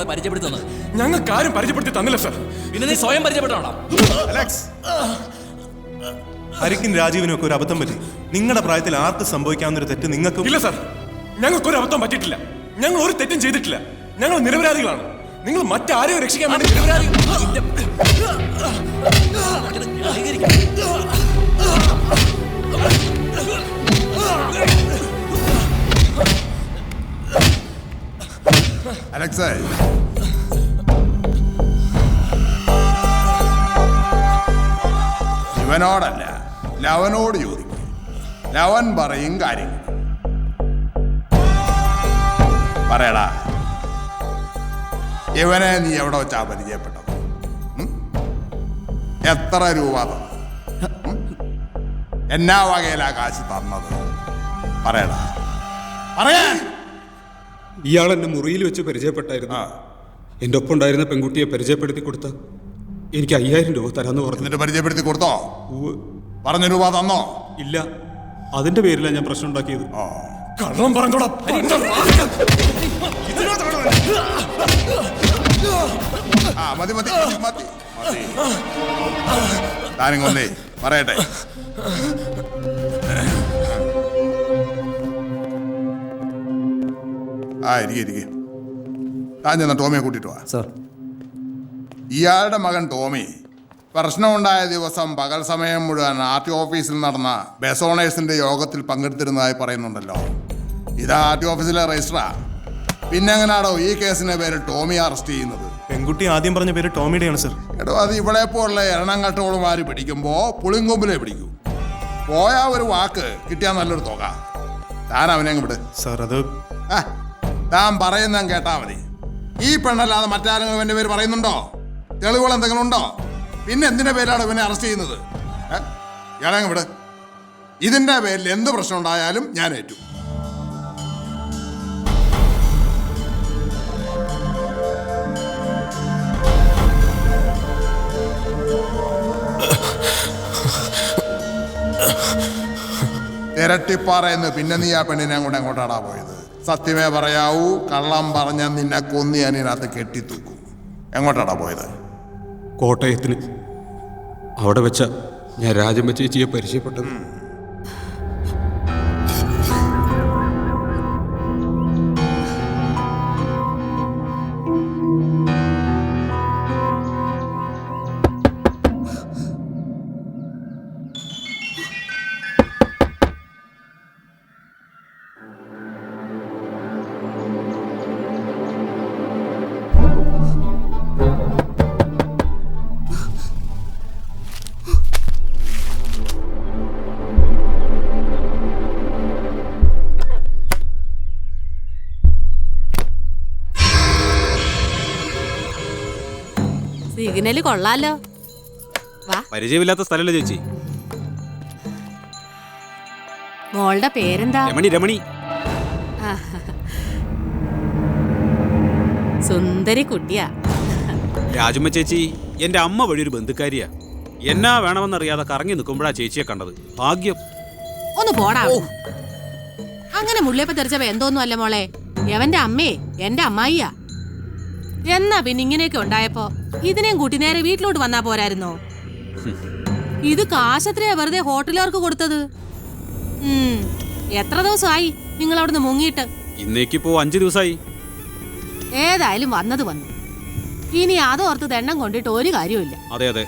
നമ്മളെ പരിചയപ്പെടുത്തുന്നത്. ഞങ്ങൾക്ക് ആരും പരിചയപ്പെടുത്തി തന്നില്ല സർ. പിന്നെ നീ സ്വയം പരിചയപ്പെട്ടാണോ? അലക്സ്, ഹരിക്കും രാജീവിനും ഒക്കെ ഒരു അബദ്ധം പറ്റി. നിങ്ങളുടെ പ്രായത്തിൽ ആർക്ക് സംഭവിക്കാവുന്ന ഒരു തെറ്റ് നിങ്ങൾക്കും ഇല്ല സർ. ഞങ്ങൾക്കൊരു അബദ്ധം പറ്റിയിട്ടില്ല. ഞങ്ങൾ ഒരു തെറ്റും ചെയ്തിട്ടില്ല. ഞങ്ങൾ നിരപരാധികളാണ്. നിങ്ങൾ മറ്റാരെയോ രക്ഷിക്കാൻ വേണ്ടി അലക്സേ, ഇവനോടല്ല ലവനോട് ചോദിക്കും. ലവൻ പറയും കാര്യങ്ങൾ. പറയടാ, ഇവനെ നീ എവിടെ വെച്ചാ പരിചയപ്പെട്ടത്? എത്ര രൂപ തന്നു? എന്നാ വകയിലാ കാശ് തന്നത്? പറയടാ, പറയാ. ഇയാൾ എന്നെ മുറിയിൽ വെച്ച് പരിചയപ്പെട്ടായിരുന്നു. എൻ്റെ ഒപ്പം ഉണ്ടായിരുന്ന പെൺകുട്ടിയെ പരിചയപ്പെടുത്തി കൊടുത്ത എനിക്ക് 5000 രൂപ തരാന്ന് പറഞ്ഞു. എന്നിട്ട് പരിചയപ്പെടുത്തി കൊടുത്തോ? പറഞ്ഞ രൂപ തന്നോ? ഇല്ല, അതിന്റെ പേരിലാണ് ഞാൻ പ്രശ്നം ഉണ്ടാക്കിയത്. കള്ളം പറഞ്ഞോടാ. മതി മതി മതി. താനിങ്ങൊന്നേ പറയട്ടെ. ഇരിക്കെ. താൻ ചെന്ന ടോമിയെ കൂട്ടിട്ട് വാ. സാർ, ഇയാളുടെ മകൻ ടോമി പ്രശ്നമുണ്ടായ ദിവസം പകൽ സമയം മുഴുവൻ RTO ഓഫീസിൽ നടന്ന ബസ് ഓണേഴ്സിന്റെ യോഗത്തിൽ പങ്കെടുത്തിരുന്നതായി പറയുന്നുണ്ടല്ലോ. ഇത് RTO ഓഫീസിലെ രജിസ്റ്ററാ. പിന്നെ എങ്ങനെയാണോ ഈ കേസിന്റെ പേര് ടോമി അറസ്റ്റ് ചെയ്യുന്നത്? പെൺകുട്ടി ആദ്യം പറഞ്ഞ പേര് ടോമിയുടെയാണ് സർ. എടോ, അത് ഇവിടെ പോലുള്ള എണ്ണം കട്ടോളുമാര് പിടിക്കുമ്പോ പുളിങ്കൊമ്പിലെ പിടിക്കൂ. പോയാ ഒരു വാക്ക് കിട്ടിയാ നല്ലൊരു തുക. താൻ അവനെ വിട് സാർ. അത് താൻ പറയുന്ന കേട്ടാ മതി. ഈ പെണ്ണല്ലാതെ മറ്റാരെങ്കിലും ഇവന്റെ പേര് പറയുന്നുണ്ടോ? തെളിവുകൾ എന്തെങ്കിലും ഉണ്ടോ? പിന്നെ എന്തിന്റെ പേരിലാണ് ഇവനെ അറസ്റ്റ് ചെയ്യുന്നത്? ഇയാളെ വിട്. ഇതിന്റെ പേരിൽ എന്ത് പ്രശ്നം ഉണ്ടായാലും ഞാൻ ഏറ്റു. ഇരട്ടിപ്പാറയെന്ന് പിന്നെ നീ ആ പെണ്ണിനെ കൊണ്ട് എങ്ങോട്ടാടാ പോയത്? സത്യമേ പറയാവൂ. കള്ളം പറഞ്ഞ നിന്നെ കൊന്നി അതിനകത്ത് കെട്ടിത്തൂക്കും. എങ്ങോട്ടാടാ പോയത്? കോട്ടയത്തിന്. അവിടെ വെച്ച ഞാൻ രാജമ്മ ചേച്ചിയെ പരിചയപ്പെട്ടത്. സിഗ്നല് കൊള്ളാലോ. പരിചയമില്ലാത്ത സ്ഥലല്ലേ ചേച്ചി? മോളുടെ പേരെന്താ? രമണി. രമണി. സുന്ദരി കുട്ടിയാ. രാജമ്മ ചേച്ചി എന്റെ അമ്മ വഴി ഒരു ബന്ധുക്കാരിയാ. എന്നാ വേണമെന്നറിയാതെ കറങ്ങി നിൽക്കുമ്പോഴാ ചേച്ചിയെ കണ്ടത്. ഭാഗ്യം. ഒന്ന് പോടാ. അങ്ങനെ മുള്ളിയപ്പ തെറിച്ചപ്പോ എന്തോന്നും അല്ല മോളെ. എവന്റെ അമ്മേ എന്റെ അമ്മായിയാ. എന്നാ പിന്നെ ഇങ്ങനെയൊക്കെ ഉണ്ടായപ്പോ ഇതിനെയും കൂട്ടി നേരെ വീട്ടിലോട്ട് വന്നാ പോരായിരുന്നോ? ഇത് കാശത്രയാ വെറുതെ ഹോട്ടലുകാർക്ക് കൊടുത്തത്. എത്ര ദിവസമായി നിങ്ങൾ അവിടുന്ന് മുങ്ങിയിട്ട്? ഇന്നേക്കിപ്പോ 5 ദിവസമായി. ഏതായാലും വന്നത് വന്നു. ഇനി അതോർത്ത് ദണ്ണം കൊണ്ടിട്ട് ഒരു കാര്യമില്ല. അതെ അതെ.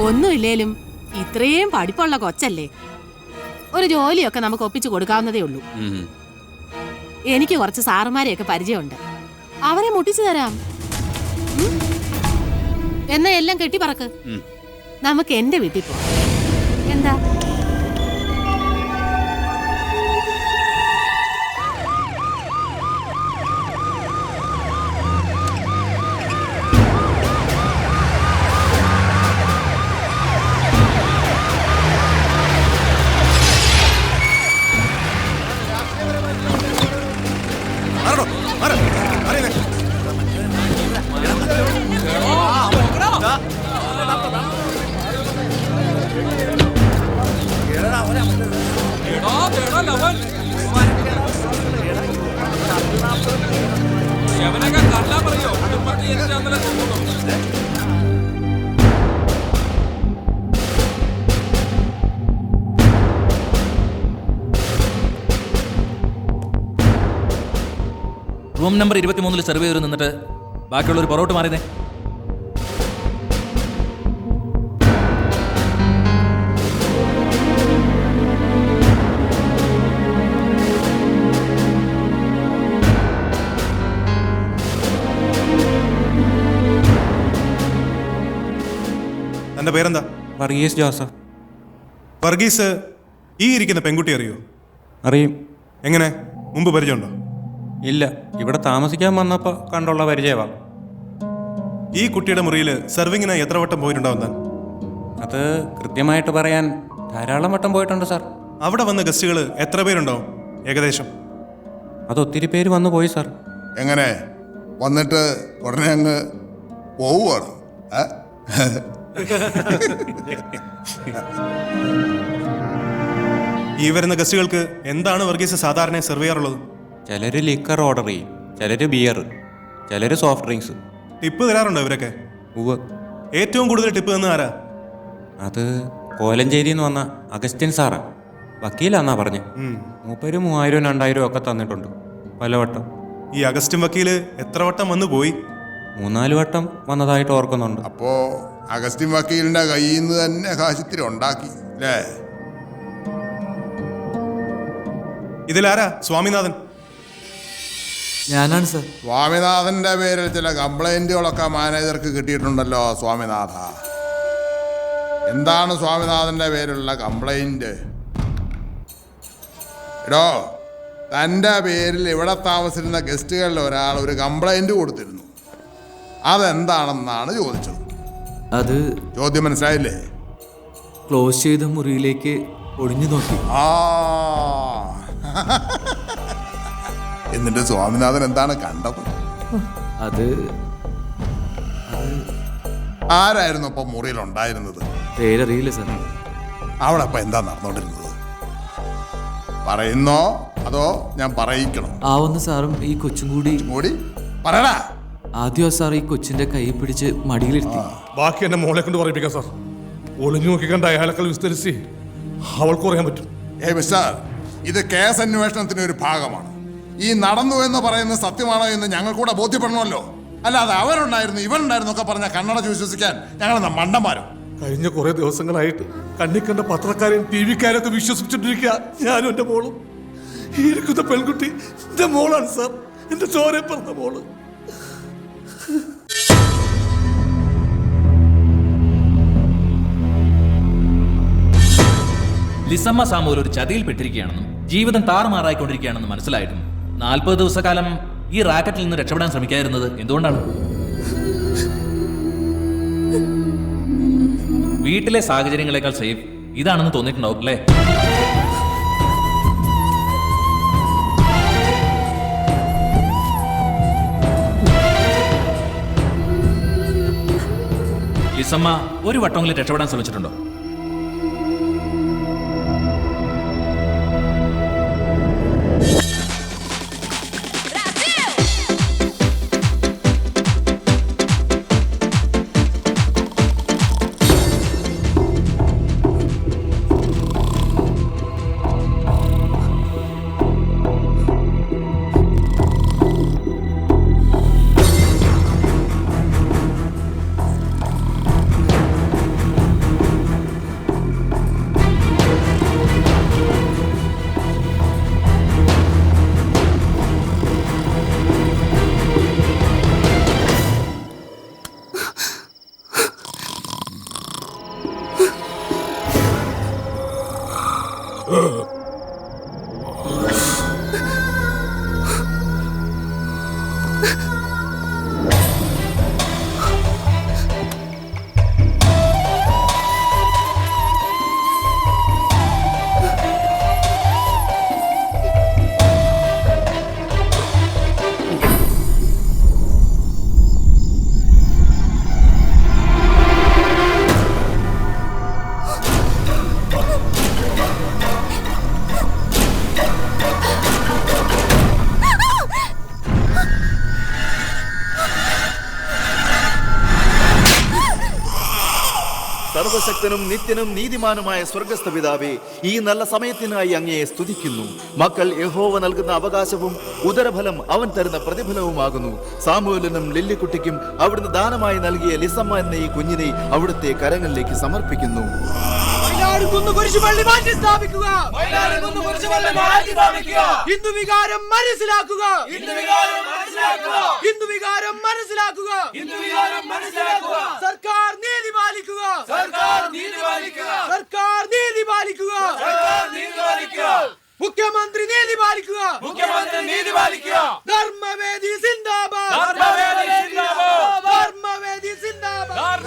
ഒന്നുമില്ലേലും ഇത്രയും പഠിപ്പുള്ള കൊച്ചല്ലേ. ഒരു ജോലിയൊക്കെ നമുക്ക് ഒപ്പിച്ചു കൊടുക്കാവുന്നതേ ഉള്ളൂ. എനിക്ക് കുറച്ച് സാറുമാരെയൊക്കെ പരിചയമുണ്ട്. അവരെ മുട്ടിച്ചു തരാം. എന്നാ എല്ലാം കെട്ടിപ്പറക്ക്. നമുക്ക് എന്റെ വീട്ടിൽ പോവാം. എന്താ? എവനൊക്കെ റൂം നമ്പർ 23 സർവേ ചെയ്ത് നിന്നിട്ട് ബാക്കിയുള്ള ഒരു പൊറോട്ട് മാറിയതേ. തന്റെ പേരെന്താ? വർഗീസ് ജോസഫ്. വർഗീസ്, ഈ ഇരിക്കുന്ന പെൺകുട്ടി അറിയോ? അറിയും. എങ്ങനെ, മുമ്പ് പരിചയമുണ്ടോ? ഇല്ല, ഇവിടെ താമസിക്കാൻ വന്നപ്പോൾ കണ്ടുള്ള പരിചയമാണ്. ഈ കുട്ടിയുടെ മുറിയിൽ സർവിങ്ങിനായി എത്ര വട്ടം പോയിട്ടുണ്ടാവും താൻ? അത് കൃത്യമായിട്ട് പറയാൻ ധാരാളം വട്ടം പോയിട്ടുണ്ട് സാർ. അവിടെ വന്ന ഗസ്റ്റുകൾ എത്ര പേരുണ്ടാവും ഏകദേശം? അതൊത്തിരി പേര് വന്നു പോയി സാർ. എങ്ങനെ വന്നിട്ട് ഉടനെ അങ്ങ് പോവുകയാണ്? ഈ വരുന്ന ഗസ്റ്റുകൾക്ക് എന്താണ് വർഗീസ് സാധാരണ സെർവ് ചെയ്യാറുള്ളത്? ചിലർ ലിക്കർ ഓർഡർ ചെയ്യും, ചിലർ ബിയർ, ചിലർ സോഫ്റ്റ് ഡ്രിങ്ക്സ്. ടിപ്പ് തരാറുണ്ടോ ഇവരൊക്കെ? ഉവ്വ്. ഏറ്റവും കൂടുതൽ ടിപ്പ് തന്ന ആരാ? അത് കോലഞ്ചേരിയിൽ നിന്ന് വന്ന അഗസ്റ്റിൻ സാറാ. വക്കീലാന്നാ പറഞ്ഞ്. മൂപ്പര് 3000 2000 ഒക്കെ തന്നിട്ടുണ്ട് പലവട്ടം. ഈ അഗസ്റ്റിൻ വക്കീല് എത്ര വട്ടം വന്നു പോയി? 3-4 വട്ടം വന്നതായിട്ട് ഓർക്കുന്നുണ്ട്. അപ്പോ അഗസ്റ്റിൻ വക്കീലിന്റെ കയ്യിൽ നിന്ന് തന്നെ കാശിത്തിരി ഉണ്ടാക്കി അല്ലേ? ഇതിലാരാ സ്വാമിനാഥൻ? ഞാനാണ് സർ. സ്വാമിനാഥന്റെ പേരിൽ ചില കംപ്ലൈന്റുകളൊക്കെ മാനേജർക്ക് കിട്ടിയിട്ടുണ്ടല്ലോ സ്വാമിനാഥ. എന്താണ് സ്വാമിനാഥന്റെ പേരിലുള്ള കംപ്ലൈന്റ്? എടോ, തൻ്റെ പേരിൽ ഇവിടെ താമസിച്ചിരുന്ന ഗസ്റ്റുകളിൽ ഒരാൾ ഒരു കംപ്ലൈന്റ് കൊടുത്തിരുന്നു. അതെന്താണെന്നാണ് ചോദിച്ചത്. അത് ചോദ്യം മനസ്സിലായില്ലേ? ക്ലോസ് ചെയ്ത മുറിയിലേക്ക് ഒളിഞ്ഞു നോക്കി. ആ എന്നിട്ട് സ്വാമിനാഥൻ എന്താണ് കണ്ടത്? അത് ആരായിരുന്നു അപ്പൊ മുറിയിൽ ഉണ്ടായിരുന്നത്? പേരറിയില്ല സർ. അവിടെ അപ്പൊ എന്താ നടന്നോണ്ടിരുന്നത്? പറയുന്നോ അതോ ഞാൻ പറയിക്കണം? ആവുന്ന സാറും ഈ കൊച്ചും കൂടി പറയടാ. ആദ്യം സാർ ഈ കൊച്ചിന്റെ കൈ പിടിച്ച് മടിയിലിരുത്തി. ബാക്കി എന്നെ മോളെ കൊണ്ട് പറയിപ്പിക്കാം സാർ. ഒളിഞ്ഞു നോക്കി കണ്ട അയാളെക്കാൾ വിസ്തരിച്ച് അവൾക്ക് പറയാൻ പറ്റും. മിസ്റ്റർ, ഇത് കേസ് അന്വേഷണത്തിന്റെ ഒരു ഭാഗമാണ്. ഈ നടന്നു എന്ന് പറയുന്നത് സത്യമാണോ എന്ന് ഞങ്ങൾ കൂടെ ബോധ്യപ്പെടണമല്ലോ. അല്ലാതെ അവരുണ്ടായിരുന്നു ഇവരുണ്ടായിരുന്നു ഒക്കെ പറഞ്ഞ കണ്ണടച്ച് വിശ്വസിക്കാൻ ഞങ്ങളെന്താ മണ്ടന്മാരോ? കഴിഞ്ഞ കുറെ ദിവസങ്ങളായിട്ട് കണ്ണിക്കണ്ട പത്രക്കാരെയും ടി വിക്കാരൊക്കെ വിശ്വസിച്ചിട്ടിരിക്കുക ഞാനും എന്റെ മോളും. ഈ ഇരിക്കുന്ന പെൺകുട്ടി എന്റെ മോളാണ് സാർ, എന്റെ ചോരയെ പറഞ്ഞ മോള്. ലിസമ്മ സാമൂൽ ഒരു ചതിയിൽപ്പെട്ടിരിക്കുകയാണെന്നും ജീവിതം താറുമാറായിക്കൊണ്ടിരിക്കുകയാണെന്ന് മനസ്സിലായിട്ടും 40 ദിവസക്കാലം ഈ റാക്കറ്റിൽ നിന്ന് രക്ഷപ്പെടാൻ ശ്രമിക്കാതിരുന്നത് എന്തുകൊണ്ടാണ്? വീട്ടിലെ സാഹചര്യങ്ങളെക്കാൾ സേഫ് ഇതാണെന്ന് തോന്നിയിട്ടുണ്ടാവും അല്ലേ? ലിസമ്മ ഒരു വട്ടമെങ്കിലും രക്ഷപ്പെടാൻ ശ്രമിച്ചിട്ടുണ്ടോ? സർവശക്തനും നിത്യനും നീതിമാനുമായ സ്വർഗസ്ഥ പിതാവേ, ഈ നല്ല സമയത്തിനായി അങ്ങയെ സ്തുതിക്കുന്നു. മക്കൾ യഹോവ നൽകുന്ന അവകാശവും ഉദരഫലം അവൻ തരുന്ന പ്രതിഫലവുമാകുന്നു. സാമുവേലിനും ലില്ലിക്കുട്ടിക്കും അവിടുന്ന് ദാനമായി നൽകിയ ലിസമ്മ എന്ന ഈ കുഞ്ഞിനെ അവിടുത്തെ കരങ്ങളിലേക്ക് സമർപ്പിക്കുന്നു. സർക്കാർ നീതി പാലിക്കുക. മുഖ്യമന്ത്രി നീതി പാലിക്കുക. ധർമ്മവേദി സിന്ദാബാദ്. ധർമ്മവേദി സിന്ദാബാദ്.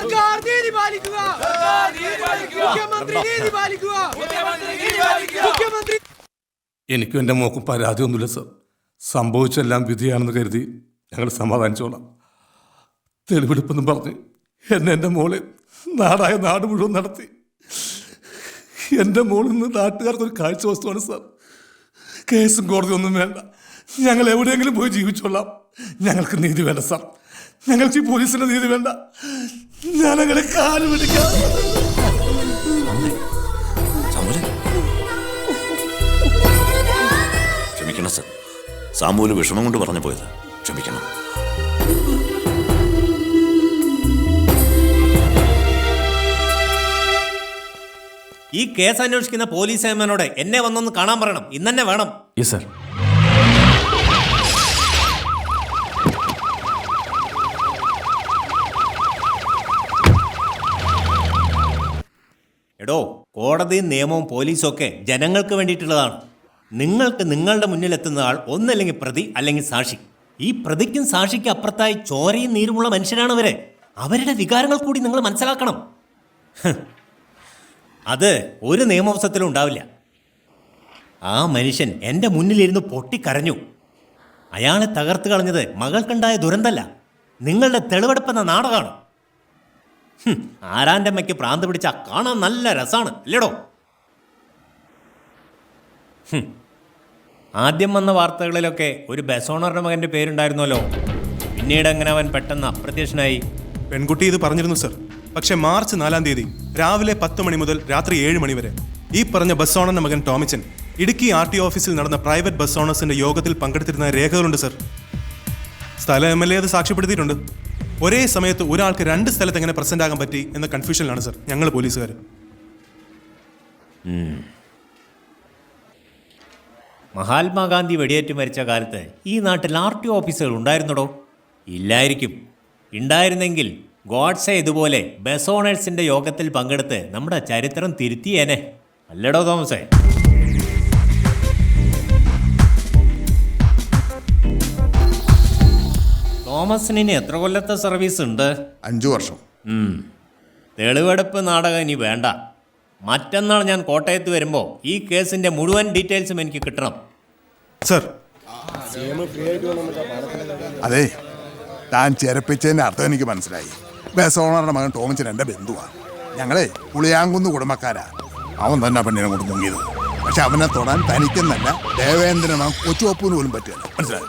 സർക്കാർ നീതി പാലിക്കുക. മുഖ്യമന്ത്രി നീതി പാലിക്കുക. മുഖ്യമന്ത്രി. എനിക്കും എൻ്റെ മോക്കും പരാതിയൊന്നുമില്ല സർ. സംഭവിച്ചെല്ലാം വിധിയാണെന്ന് കരുതി ഞങ്ങൾ സമാധാനിച്ചോളാം. തെളിവെടുപ്പെന്നും പറഞ്ഞ് എൻ്റെ മോളെ നാടായ നാട് മുഴുവൻ നടത്തി. എൻ്റെ മോളിൽ നിന്ന് നാട്ടുകാർക്കൊരു കാഴ്ച വസ്തുവാണ് സാർ. കേസും കോടതിയൊന്നും വേണ്ട, ഞങ്ങൾ എവിടെയെങ്കിലും പോയി ജീവിച്ചോളാം. ഞങ്ങൾക്ക് നീതി വേണ്ട സാർ. ഞങ്ങൾക്ക് ഈ പോലീസിന്റെ നീതി വേണ്ട. ഞാനങ്ങനെ കാല് പിടിക്കാം. ക്ഷമിക്കണം സർ, സാമൂല് വിഷമം കൊണ്ട് പറഞ്ഞു പോയത്. ക്ഷമിക്കണം. ഈ കേസ് അന്വേഷിക്കുന്ന പോലീസ് ഏമാനോട് എന്നെ വന്നൊന്ന് കാണാൻ പറയണം. ഇന്നെ വേണം. Yes sir. എടോ, കോടതിയും നിയമവും പോലീസും ഒക്കെ ജനങ്ങൾക്ക് വേണ്ടിയിട്ടുള്ളതാണ്. നിങ്ങൾക്ക് നിങ്ങളുടെ മുന്നിലെത്തുന്ന ആൾ ഒന്നല്ലെങ്കിൽ പ്രതി അല്ലെങ്കിൽ സാക്ഷി. ഈ പ്രതിക്കും സാക്ഷിക്കും അപ്പുറത്തായി ചോരയും നീരുമുള്ള മനുഷ്യരാണ് അവരെ. അവരുടെ വികാരങ്ങൾ കൂടി നിങ്ങൾ മനസ്സിലാക്കണം. അത് ഒരു നിയമവശത്തിലും ഉണ്ടാവില്ല. ആ മനുഷ്യൻ എൻ്റെ മുന്നിലിരുന്ന് പൊട്ടിക്കരഞ്ഞു. അയാളെ തകർത്ത് കളഞ്ഞത് മകൾക്കുണ്ടായ ദുരന്തമല്ല, നിങ്ങളുടെ തെളിവെടുപ്പെന്ന നാടകമാണ്. ആരാൻ്റെ അമ്മയ്ക്ക് പ്രാന്ത് പിടിച്ചാൽ കാണാൻ നല്ല രസമാണ് അല്ലേടോ? ആദ്യം വന്ന വാർത്തകളിലൊക്കെ ഒരു ബസ് ഓണറുടെ മകൻ്റെ പേരുണ്ടായിരുന്നല്ലോ. പിന്നീട് എങ്ങനെ അവൻ പെട്ടെന്ന് അപ്രത്യക്ഷനായി? പെൺകുട്ടി ഇത് പറഞ്ഞിരുന്നു സർ. പക്ഷേ മാർച്ച് 4-ാം തീയതി രാവിലെ 10 മണി മുതൽ രാത്രി 7 മണി വരെ ഈ പറഞ്ഞ ബസ് ഓണറിന്റെ മകൻ ടോമിച്ചൻ ഇടുക്കി RTO ഓഫീസിൽ നടന്ന പ്രൈവറ്റ് ബസ് ഓണേഴ്സിന്റെ യോഗത്തിൽ പങ്കെടുത്തിരുന്ന രേഖകളുണ്ട് സർ. സ്ഥല MLA അത് സാക്ഷ്യപ്പെടുത്തിയിട്ടുണ്ട്. ഒരേ സമയത്ത് ഒരാൾക്ക് 2 സ്ഥലത്ത് എങ്ങനെ പ്രസന്റ് ആകാൻ പറ്റി എന്ന കൺഫ്യൂഷനിലാണ് സർ ഞങ്ങൾ പോലീസുകാർ. മഹാത്മാഗാന്ധി വെടിയേറ്റ് മരിച്ച കാലത്ത് ഈ നാട്ടിൽ RTO ഓഫീസുകൾ ഉണ്ടായിരുന്നടോ? ഇല്ലായിരിക്കും. ഉണ്ടായിരുന്നെങ്കിൽ ഗോഡ്സെ ഇതുപോലെ ബസ് ഓണേഴ്സിന്റെ യോഗത്തിൽ പങ്കെടുത്ത് നമ്മുടെ ചരിത്രം തിരുത്തിയേനെ. അല്ലടോ തോമസേ? തോമസിന് ഇനി എത്ര കൊല്ലത്തെ സർവീസ് ഉണ്ട്? 5 വർഷം. തെളിവെടുപ്പ് നാടകം ഇനി വേണ്ട. മറ്റന്നാൾ ഞാൻ കോട്ടയത്ത് വരുമ്പോൾ ഈ കേസിന്റെ മുഴുവൻ ഡീറ്റെയിൽസും എനിക്ക് കിട്ടണം. സർ. അതെ, താൻ ചെറുപ്പിച്ചതിന്റെ അർത്ഥം എനിക്ക് മനസ്സിലായി. ബസ് ഓണറുടെ മകൻ ടോമിച്ചൻ എൻ്റെ ബന്ധുവാണ്. ഞങ്ങളെ പുളിയാങ്കുന്ന് കുടുംബക്കാരാ. അവൻ തന്നെ പെണ്ണിനെ കൊണ്ട് മുങ്ങിയത്. പക്ഷെ അവനെ തൊടാൻ തനിക്കെന്നല്ല ദേവേന്ദ്രനോ കൊച്ചുവപ്പൂന് പോലും പറ്റില്ല. മനസ്സിലായി?